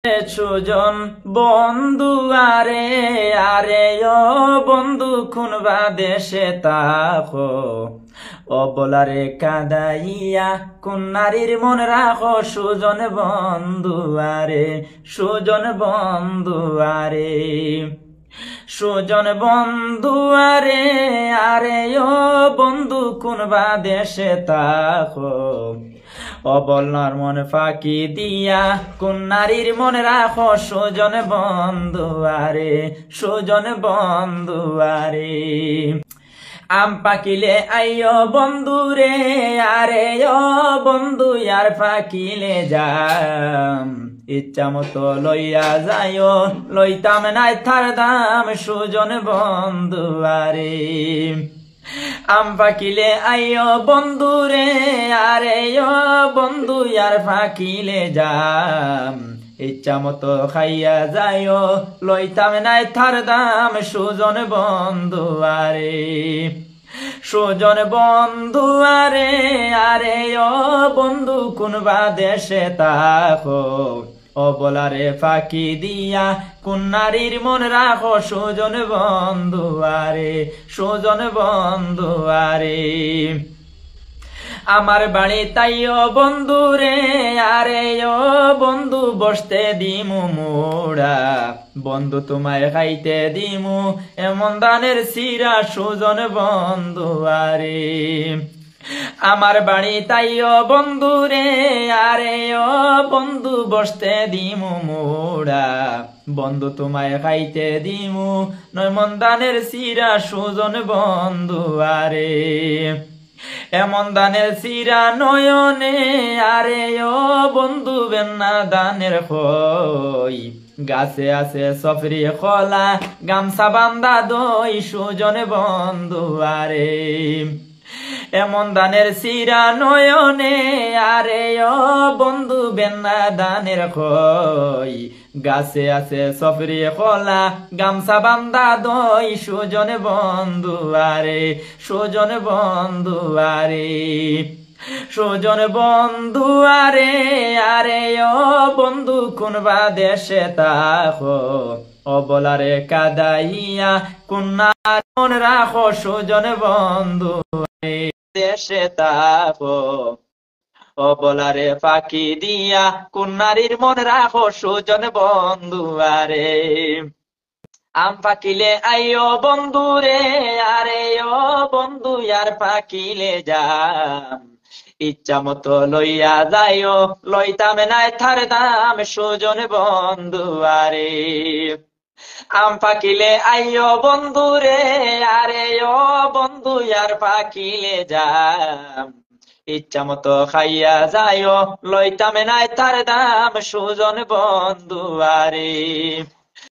সুজন বন্ধু আরে আরে ও বন্ধু খুনবা দেশে তাকো ও বলারে কাদাইয়া কোন নারীর মন রাখো সুজন বন্ধু আরে সুজন বন্ধু আরে সুজন বন্ধু আরে আরে ও বন্ধু খুনবা দেশে তাকো অবলার মন ফাঁকি দিয়া কোন নারীর মনে রাখো সুজন বন্ধু আরে সুজন বন্ধু আরে আম পাকিলে আইও বন্ধু রে আরে ও বন্ধু আর ফাঁকিলে যাম ইচ্ছা মতো লইয়া যাইও লইতাম নাই থার দাম সুজন বন্ধু আরে আম পাকিলে আইও বন্ধু রে আরে ও বন্ধু আর ফাঁকিলে যাম ইচ্ছা মতো খাইয়া যাইও লইতাম নাই থার দাম সুজন বন্ধু আরে সুজন বন্ধু আরে আরে ও বন্ধু কোনবা দেশে তাকো ও বলারে ফাঁকি দিয়া কোন নারীর মন রাখো সুজন বন্ধু আরে সুজন বন্ধু আরে আমার বাড়ি তাইও বন্ধু রে আরে ও বন্ধু বসতে দিমু মুড়া বন্ধু তোমায় খাইতে দিমু এমন দানের সিরা সুজন বন্ধু আরে আমার বাড়ি তাইও বন্ধু রে আরে ও বন্ধু বসতে দিমু মুড়া বন্ধু তোমায় খাইতে দিমু নয় মন দানের সিরা সুজন বন্ধু আরে এমন দানের সিরা নয়নে আরে ও বন্ধু বেন্না দানের খই গাছে আছে সফরি খোলা গামছা বান্দা দই সুজন বন্ধু আরে এমন দানের সিরা নয়নে আরে ও বন্ধু বেন্না দানের খই গাছে আছে সফরি খোলা গামছা বান্দা দই সুজন বন্ধু আরে সুজন বন্ধু আরে সুজন বন্ধু আরে আরে ও বন্ধু কোনবা দেশে তাকো ও বলারে কাদাইয়া কোন মন রাখো সুজন বন্ধু দেশে তাকো ও বলারে ফাঁকি দিয়া কোন নারীর মন রাখো সুজন বন্ধু আরে আম পাকিলে আইও বন্ধু রে আরে ও বন্ধু আর পাকিলে যাম ইচ্ছা মতো লইয়া যাইও লইতাম নাই থার দাম সুজন বন্ধু আরে আম পাকিলে আইও বন্ধু রে আরে ও বন্ধু আর পাকিলে যাম ইচ্ছা মতো খাইয়া যাইও লইতাম নাই তার দাম সুজন বন্ধু আরে